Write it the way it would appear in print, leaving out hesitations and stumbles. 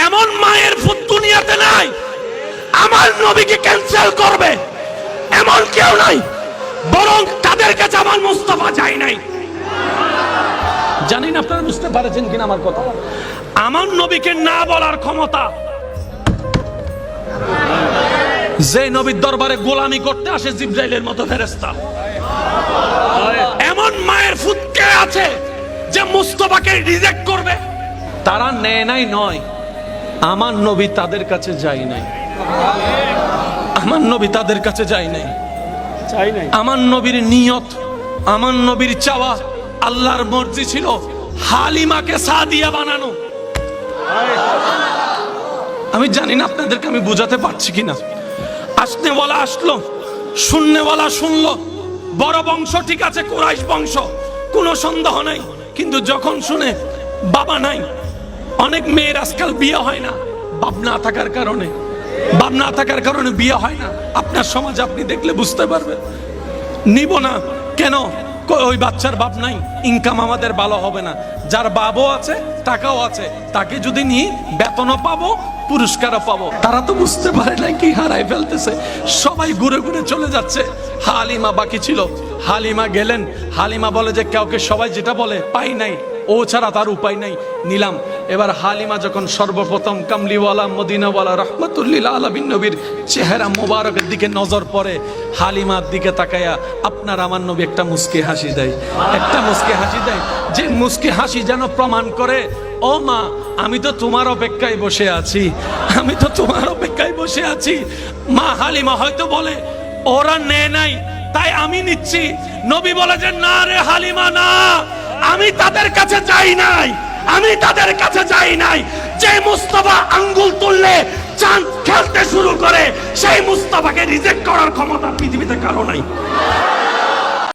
এমন মায়ের ফুট দুনিয়াতে নাই আমার নবীকে ক্যান্সেল করবে এমন কেউ নাই, বরং তাদের কাছে আমার মুস্তাফা যায় নাই। জানি না আপনারা বুঝতে পারছেন কিনা আমার কথা। আমার নবীকে না বলার ক্ষমতা যে নবীর দরবারে গোলামি করতে আসে জিবরাইলের মতো ফেরেশতা, এমন মায়ের ফুট কে আছে যে মুস্তাফাকে রিজেক্ট করবে? তারা নেয় নাই নয়, আমার নবী তাদের কাছে যায় নাই। আমার নবী তাদের কাছে যায় নাই। আমার নবীর নিয়ত, আমার নবীর চাওয়া, আল্লাহর মর্জি ছিল হালিমাকে সাদিয়া বানানো। আমি জানি না আপনাদেরকে আমি বোঝাতে পারছি কিনা। আসনেওয়ালা আসলো, শুননেওয়ালা শুনলো। বড় বংশ ঠিক আছে, কুরাইশ বংশ, কোনো সন্দেহ নাই। কিন্তু যখন শুনে বাবা নাই, অনেক মেয়ের আজকাল বিয়ে হয় না বাপ না থাকার কারণে, বাপ না থাকার কারণে বিয়ে হয় না। আপনার সমাজ আপনি দেখলে বুঝতে পারবেন। নিব না কেন? ওই বাচ্চার বাপ নাই, ইনকাম আমাদের ভালো হবে না। যার বাবও আছে, টাকাও আছে, তাকে যদি নিয়ে বেতনও পাবো, পুরস্কারও পাবো। তারা তো বুঝতে পারে না কি হারাই ফেলতেছে। সবাই ঘুরে ঘুরে চলে যাচ্ছে। হালিমা বাকি ছিল। হালিমা গেলেন। হালিমা বলে যে কাউকে সবাই যেটা বলে পাই নাই, ও ছাড়া তার উপায় নাই, নিলাম। এবার হালিমা যখন সর্বপ্রথম কামলিওয়ালা মদিনাওয়ালা রহমতুল্লিল আলামিন নবীর চেহারা মোবারকের দিকে নজর পড়ে, হালিমার দিকে তাকায়া আপনার আমার নবী একটা মুস্কি হাসি দেয়, একটা মুস্কি হাসি দেয়, যে মুস্কি হাসি যেন প্রমাণ করে ও মা আমি তো তোমার অপেক্ষায় বসে আছি, আমি তো তোমার অপেক্ষায় বসে আছি। মা হালিমা হয়তো বলে ওরা নেয় নাই তাই আমি নিচ্ছি। নবী বলে যে না রে হালিমা না, আমি তাদের কাছে যাই নাই, আমি তাদের কাছে যাই নাই। যে মুস্তাফা আঙ্গুল তুললে চাঁদ খেলতে শুরু করে, সেই মুস্তাফাকে রিজেক্ট করার ক্ষমতা পৃথিবীতে কারো নাই।